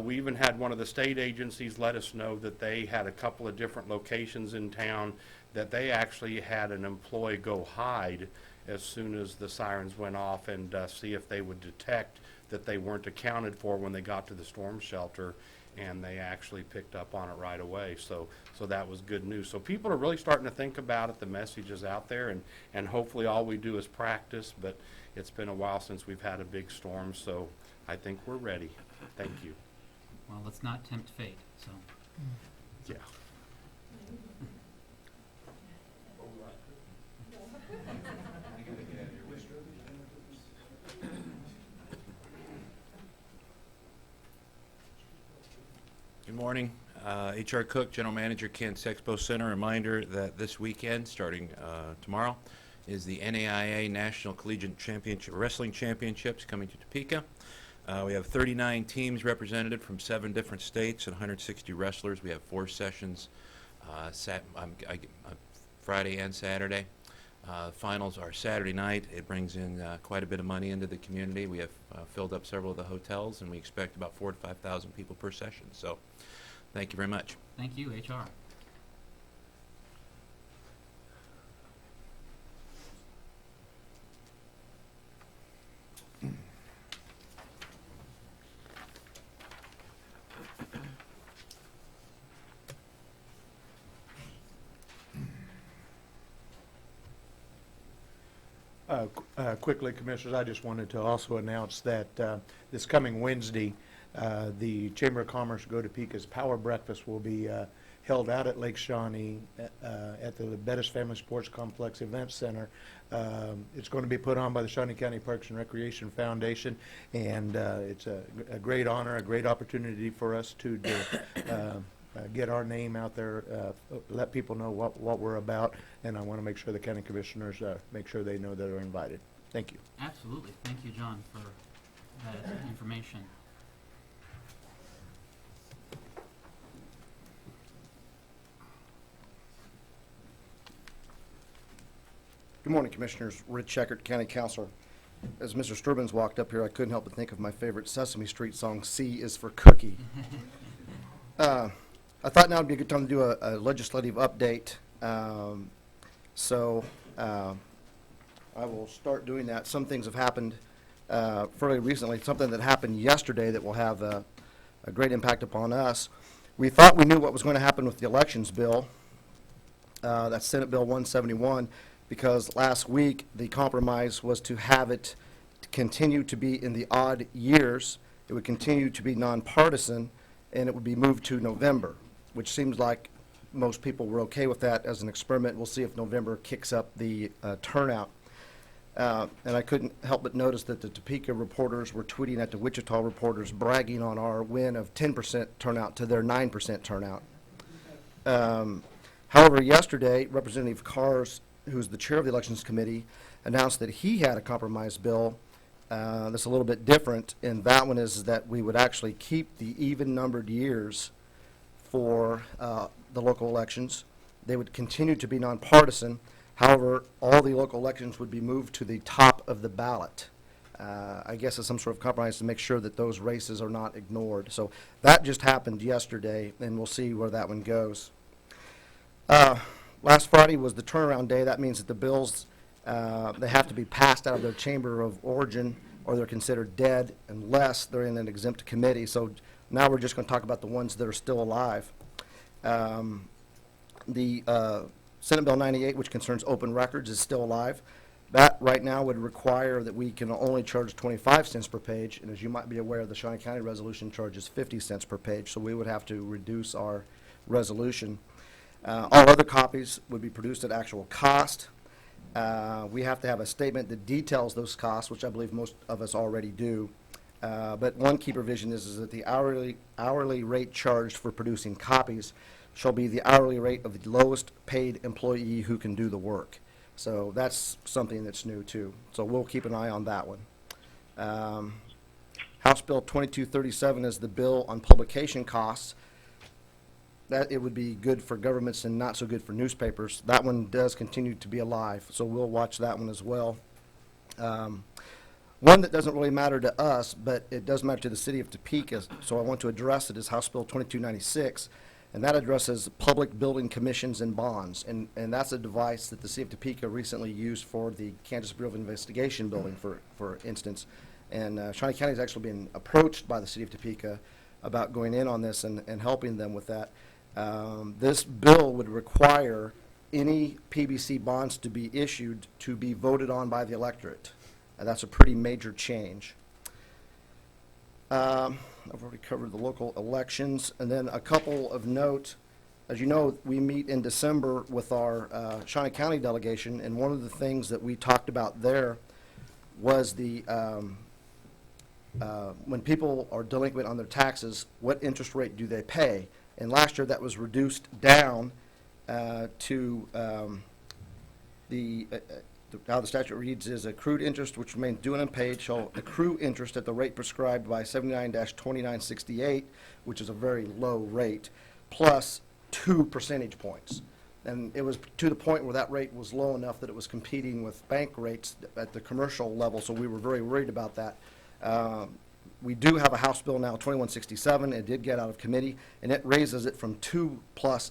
We even had one of the state agencies let us know that they had a couple of different locations in town that they actually had an employee go hide as soon as the sirens went off and see if they would detect that they weren't accounted for when they got to the storm shelter, and they actually picked up on it right away. So that was good news. So people are really starting to think about it. The message is out there, and hopefully all we do is practice, but it's been a while since we've had a big storm, so I think we're ready. Thank you. Well, let's not tempt fate, so. Yeah. Good morning. HR Cook, General Manager, Kansas Expo Center. Reminder that this weekend, starting tomorrow, is the NAIA National Collegiate Championship Wrestling Championships coming to Topeka. We have 39 teams represented from 7 different states and 160 wrestlers. We have 4 sessions Friday and Saturday. Finals are Saturday night. It brings in quite a bit of money into the community. We have filled up several of the hotels, and we expect about 4,000 to 5,000 people per session. So thank you very much. Thank you, HR. Quickly, Commissioners, I just wanted to also announce that this coming Wednesday, the Chamber of Commerce Go Topeka's Power Breakfast will be held out at Lake Shawnee at the Bettis Family Sports Complex Event Center. It's going to be put on by the Shawnee County Parks and Recreation Foundation, and it's a great honor, a great opportunity for us to get our name out there, let people know what we're about, and I want to make sure the county commissioners make sure they know that they're invited. Thank you. Absolutely. Thank you, John, for that information. Good morning, Commissioners. Rich Eckert, County Councilor. As Mr. Sturbins walked up here, I couldn't help but think of my favorite Sesame Street song, C is for Cookie. I thought now would be a good time to do a legislative update. So I will start doing that. Some things have happened fairly recently. Something that happened yesterday that will have a great impact upon us. We thought we knew what was going to happen with the elections bill. That's Senate Bill 171. Because last week, the compromise was to have it continue to be in the odd years. It would continue to be nonpartisan, and it would be moved to November, which seems like most people were okay with that as an experiment. We'll see if November kicks up the turnout. And I couldn't help but notice that the Topeka reporters were tweeting at the Wichita reporters bragging on our win of 10% turnout to their 9% turnout. However, yesterday, Representative Cars, who's the chair of the Elections Committee, announced that he had a compromise bill that's a little bit different, and that one is that we would actually keep the even-numbered years for the local elections. They would continue to be nonpartisan. However, all the local elections would be moved to the top of the ballot. I guess it's some sort of compromise to make sure that those races are not ignored. So that just happened yesterday, and we'll see where that one goes. Last Friday was the turnaround day. That means that the bills, they have to be passed out of their chamber of origin, or they're considered dead unless they're in an exempt committee. So now we're just going to talk about the ones that are still alive. The Senate Bill 98, which concerns open records, is still alive. That right now would require that we can only charge 25 cents per page, and as you might be aware, the Shawnee County resolution charges 50 cents per page, so we would have to reduce our resolution. All other copies would be produced at actual cost. We have to have a statement that details those costs, which I believe most of us already do. But one key provision is that the hourly rate charged for producing copies shall be the hourly rate of the lowest paid employee who can do the work. So that's something that's new too. So we'll keep an eye on that one. House Bill 2237 is the bill on publication costs. That it would be good for governments and not so good for newspapers. That one does continue to be alive, so we'll watch that one as well. One that doesn't really matter to us, but it does matter to the city of Topeka, so I want to address it, is House Bill 2296, and that addresses public building commissions and bonds, and that's a device that the city of Topeka recently used for the Kansas Bureau of Investigation building, for instance. And Shawnee County has actually been approached by the city of Topeka about going in on this and helping them with that. This bill would require any PBC bonds to be issued to be voted on by the electorate. That's a pretty major change. I've already covered the local elections. And then a couple of note. As you know, we meet in December with our Shawnee County delegation, and one of the things that we talked about there was the when people are delinquent on their taxes, what interest rate do they pay? And last year, that was reduced down to how the statute reads is accrued interest, which remains due and unpaid, shall accrue interest at the rate prescribed by 79-2968, which is a very low rate, plus 2 percentage points. And it was to the point where that rate was low enough that it was competing with bank rates at the commercial level, so we were very worried about that. We do have a House Bill now, 2167. It did get out of committee, and it raises it from 2+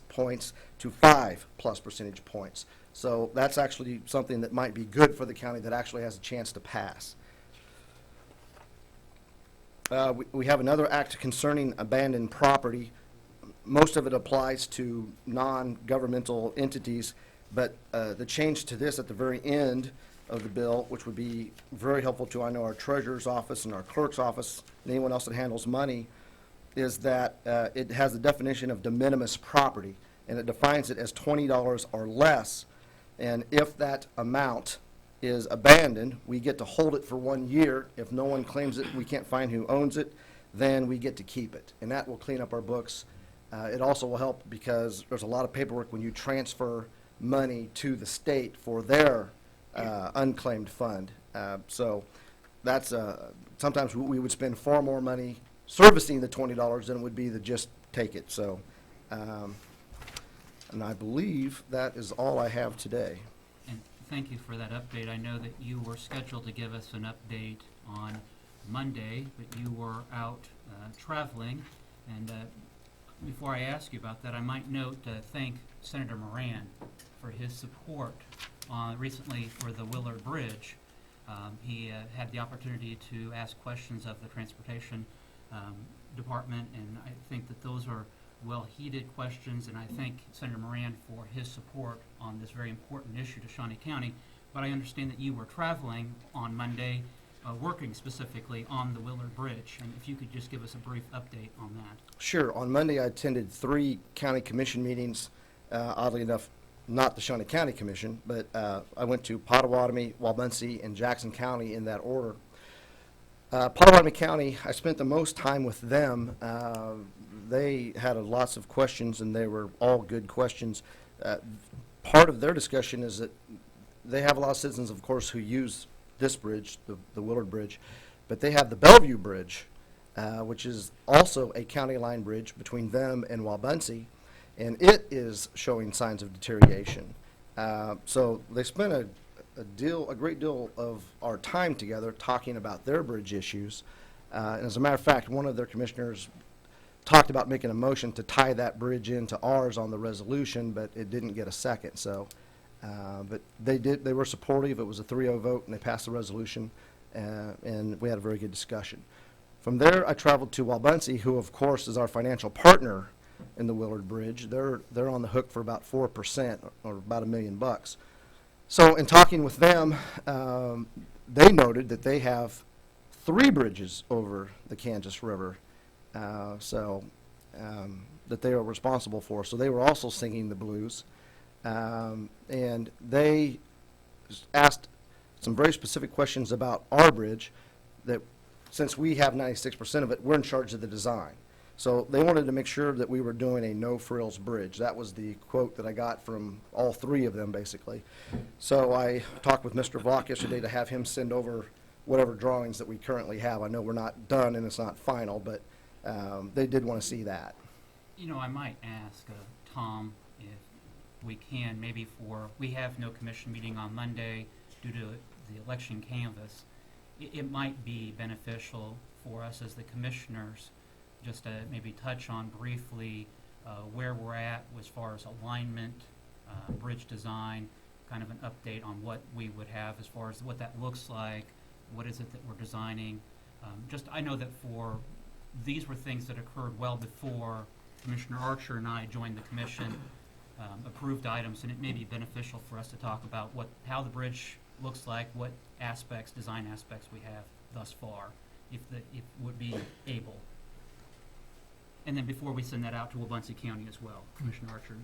points to 5+ percentage points. So that's actually something that might be good for the county that actually has a chance to pass. We have another act concerning abandoned property. Most of it applies to non-governmental entities, but the change to this at the very end of the bill, which would be very helpful to, I know, our treasurer's office and our clerk's office and anyone else that handles money, is that it has the definition of de minimis property, and it defines it as $20 or less. And if that amount is abandoned, we get to hold it for 1 year. If no one claims it, we can't find who owns it, then we get to keep it. And that will clean up our books. It also will help because there's a lot of paperwork when you transfer money to the state for their unclaimed fund. So that's, sometimes we would spend far more money servicing the $20 than it would be to just take it. So, and I believe that is all I have today. And thank you for that update. I know that you were scheduled to give us an update on Monday, but you were out traveling. And before I ask you about that, I might note, thank Senator Moran for his support recently for the Willard Bridge. He had the opportunity to ask questions of the Transportation Department, and I think that those are well-heeded questions, and I thank Senator Moran for his support on this very important issue to Shawnee County. But I understand that you were traveling on Monday, working specifically on the Willard Bridge, and if you could just give us a brief update on that. Sure. On Monday, I attended 3 county commission meetings. Oddly enough, not the Shawnee County Commission, but I went to Pottawatomie, Wabunsee, and Jackson County in that order. Pottawatomie County, I spent the most time with them. They had lots of questions, and they were all good questions. Part of their discussion is that they have a lot of citizens, of course, who use this bridge, the Willard Bridge, but they have the Bellevue Bridge, which is also a county line bridge between them and Wabunsee, and it is showing signs of deterioration. So they spent a great deal of our time together talking about their bridge issues. And as a matter of fact, one of their commissioners talked about making a motion to tie that bridge into ours on the resolution, but it didn't get a second. So, but they were supportive. It was a 3-0 vote, and they passed the resolution, and we had a very good discussion. From there, I traveled to Wabunsee, who, of course, is our financial partner in the Willard Bridge. They're on the hook for about 4%, or about $1 million. So in talking with them, they noted that they have 3 bridges over the Kansas River, that they are responsible for. So they were also singing the blues. And they asked some very specific questions about our bridge, that since we have 96% of it, we're in charge of the design. So they wanted to make sure that we were doing a no-frills bridge. That was the quote that I got from all 3 of them, basically. So I talked with Mr. Vlock yesterday to have him send over whatever drawings that we currently have. I know we're not done and it's not final, but they did want to see that. You know, I might ask Tom if we can, maybe we have no commission meeting on Monday due to the election canvass. It might be beneficial for us as the commissioners just to maybe touch on briefly where we're at as far as alignment, bridge design, kind of an update on what we would have as far as what that looks like, what is it that we're designing. I know that these were things that occurred well before Commissioner Archer and I joined the commission, approved items, and it may be beneficial for us to talk about how the bridge looks like, what design aspects we have thus far, if would be able. And then before we send that out to Wabunsee County as well, Commissioner Archer.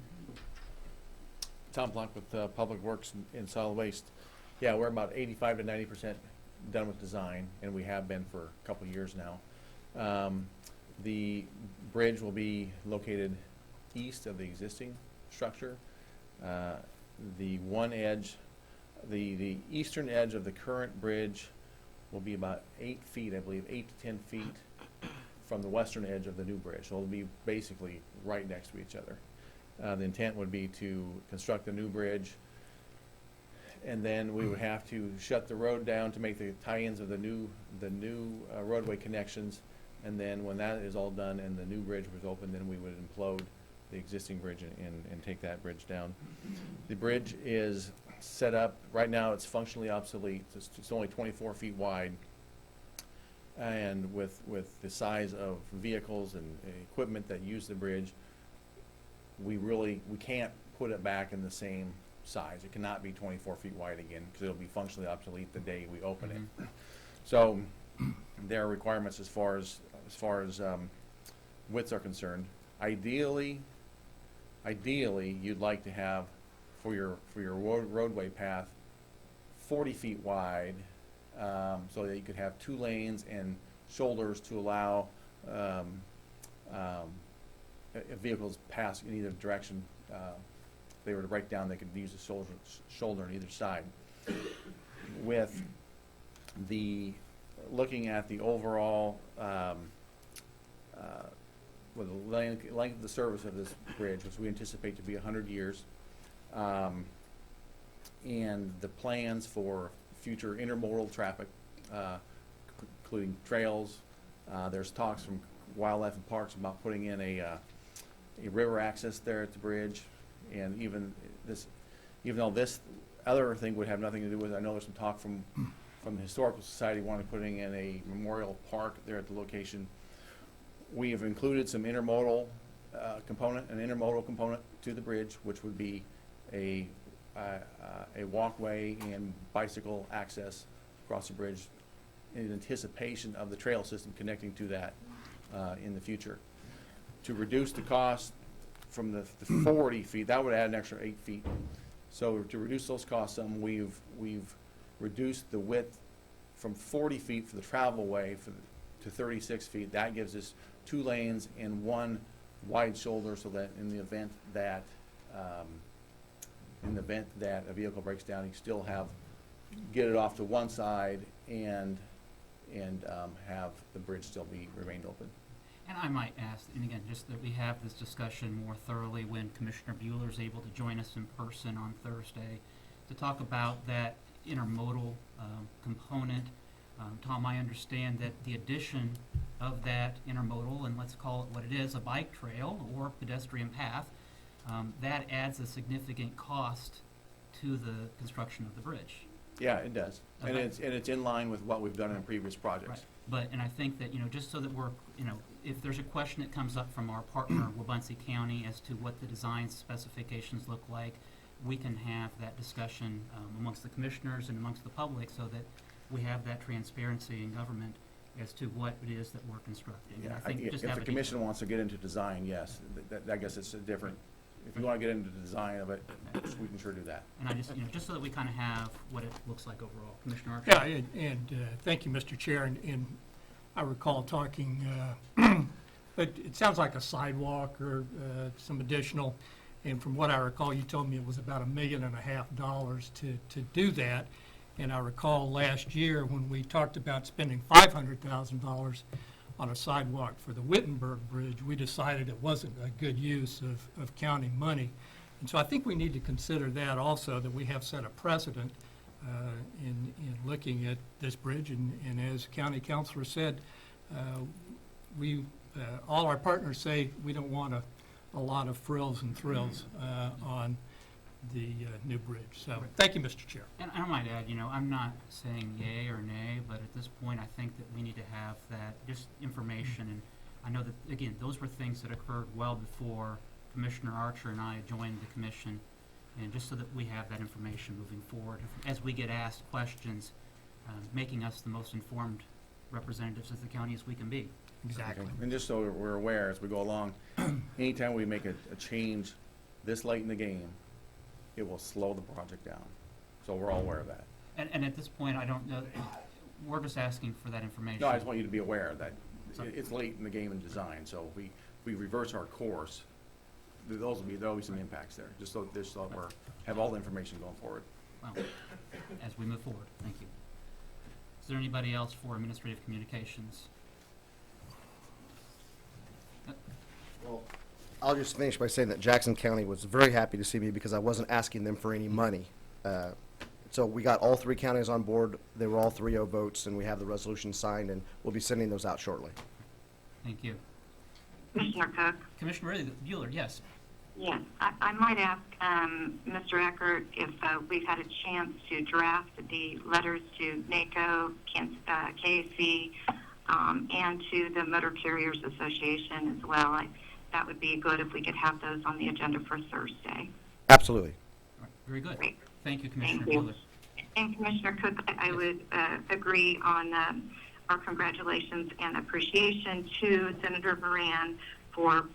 Tom Blunt with Public Works and Solid Waste. Yeah, we're about 85 to 90% done with design, and we have been for a couple of years now. The bridge will be located east of the existing structure. The eastern edge of the current bridge will be about 8 feet, I believe, 8 to 10 feet from the western edge of the new bridge. So it'll be basically right next to each other. The intent would be to construct the new bridge, and then we would have to shut the road down to make the tie-ins of the new roadway connections. And then when that is all done and the new bridge was open, then we would implode the existing bridge and take that bridge down. The bridge is set up, right now it's functionally obsolete. It's only 24 feet wide. And with the size of vehicles and equipment that use the bridge, we can't put it back in the same size. It cannot be 24 feet wide again because it'll be functionally obsolete the day we open it. So there are requirements as far as widths are concerned. Ideally, you'd like to have for your roadway path 40 feet wide, so that you could have 2 lanes and shoulders to allow if vehicles pass in either direction. If they were to break down, they could use the shoulder on either side. With looking at the overall with the length of the service of this bridge, which we anticipate to be 100 years, and the plans for future intermodal traffic, including trails. There's talks from Wildlife and Parks about putting in a river access there at the bridge, and even though this other thing would have nothing to do with it, I know there's some talk from the Historical Society wanting putting in a memorial park there at the location. We have included some intermodal component to the bridge, which would be a walkway and bicycle access across the bridge in anticipation of the trail system connecting to that in the future. To reduce the cost from the 40 feet, that would add an extra 8 feet. So to reduce those costs some, we've reduced the width from 40 feet for the travel way to 36 feet. That gives us 2 lanes and 1 wide shoulder, so that in the event that a vehicle breaks down, you still get it off to one side and have the bridge still remained open. And I might ask, and again, just that we have this discussion more thoroughly when Commissioner Bueller is able to join us in person on Thursday to talk about that intermodal component. Tom, I understand that the addition of that intermodal, and let's call it what it is, a bike trail or pedestrian path, that adds a significant cost to the construction of the bridge. Yeah, it does. Okay. And it's in line with what we've done in previous projects. Right. But, and I think that, just so that we're, if there's a question that comes up from our partner, Wabunsee County, as to what the design specifications look like, we can have that discussion amongst the commissioners and amongst the public so that we have that transparency in government as to what it is that we're constructing. Yeah, And I think just if have the a commission wants to get into design, yes, I guess it's a different, if you want to get into the design of it, we can sure do that. And I just, just so that we kind of have what it looks like overall. Commissioner Archer? Yeah, and thank you, Mr. Chair, and I recall talking, it sounds like a sidewalk or some additional, and from what I recall, you told me it was about $1.5 million to do that. And I recall last year when we talked about spending $500,000 on a sidewalk for the Wittenberg Bridge, we decided it wasn't a good use of county money. And so I think we need to consider that also, that we have set a precedent in looking at this bridge. And as County Councilor said, all our partners say we don't want a lot of frills and thrills on the new bridge. So, thank you, Mr. Chair. And I might add, I'm not saying yay or nay, but at this point, I think that we need to have that just information. And I know that, again, those were things that occurred well before Commissioner Archer and I joined the commission. And just so that we have that information moving forward, as we get asked questions, making us the most informed representatives of the county as we can be. Exactly. And just so we're aware as we go along, anytime we make a change this late in the game, it will slow the project down. So we're all aware of that. And at this point, I don't know, we're just asking for that information. No, I just want you to be aware that it's late in the game in design, so if we reverse our course, there'll be some impacts there, just so we have all the information going forward. Well, as we move forward, thank you. Is there anybody else for administrative communications? Well, I'll just finish by saying that Jackson County was very happy to see me because I wasn't asking them for any money. So we got all 3 counties on board. They were all 3-0 votes, and we have the resolution signed, and we'll be sending those out shortly. Thank you. Commissioner Cook? Commissioner Bueller, yes. Yes, I might ask Mr. Eckert if we've had a chance to draft the letters to NACO, KAC, and to the Motor Carriers Association as well. That would be good if we could have those on the agenda for Thursday. Absolutely. All right, very good. Great. Thank you, Commissioner Thank you. Bueller. And Commissioner Cook, I would agree on our congratulations and appreciation to Senator Moran for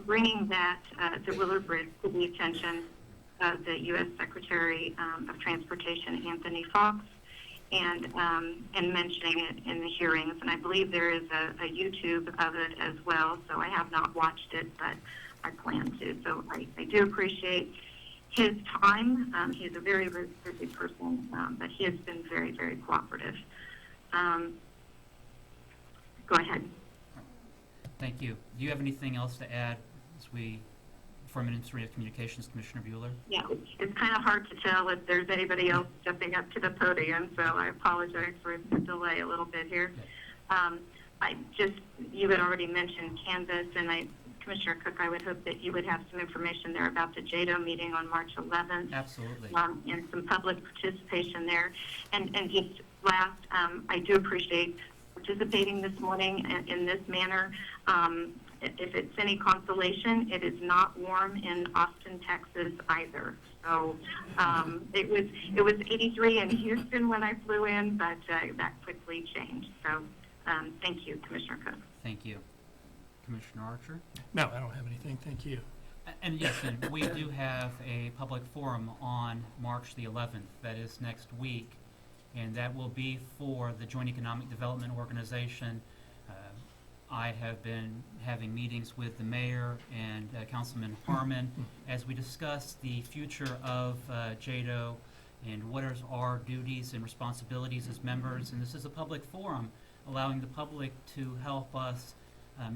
bringing that, the Willard Bridge to the attention of the U.S. Secretary of Transportation, Anthony Fox, and mentioning it in the hearings. And I believe there is a YouTube of it as well, so I have not watched it, but I plan to. So I do appreciate his time. He's a very, very busy person, but he has been very, very cooperative. Go ahead. Thank you. Do you have anything else to add as we, for Ministry of Communications, Commissioner Bueller? Yeah, it's kind of hard to tell if there's anybody else stepping up to the podium, so I apologize for the delay a little bit here. You had already mentioned Canvas, and Commissioner Cook, I would hope that you would have some information there about the JADO meeting on March 11th. Absolutely. And some public participation there. And just last, I do appreciate participating this morning in this manner. If it's any consolation, it is not warm in Austin, Texas either. So it was 83 in Houston when I flew in, but that quickly changed. So thank you, Commissioner Cook. Thank you. Commissioner Archer? No, I don't have anything, thank you. And yes, and we do have a public forum on March the 11th, that is next week, and that will be for the Joint Economic Development Organization. I have been having meetings with the mayor and Councilman Harmon as we discuss the future of JADO and what are our duties and responsibilities as members. And this is a public forum allowing the public to help us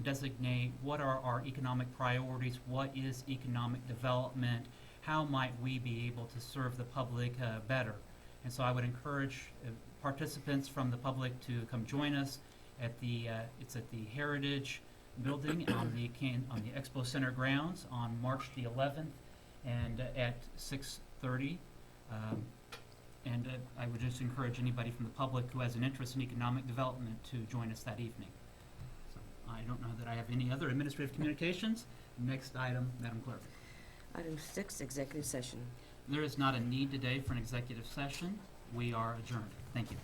designate what are our economic priorities, what is economic development, how might we be able to serve the public better. And so I would encourage participants from the public to come join us at the it's at the Heritage Building on the Expo Center grounds on March the 11th, and at 6:30. And I would just encourage anybody from the public who has an interest in economic development to join us that evening. So I don't know that I have any other administrative communications. Next item, Madam Clerk. Item 6, executive session. There is not a need today for an executive session. We are adjourned. Thank you.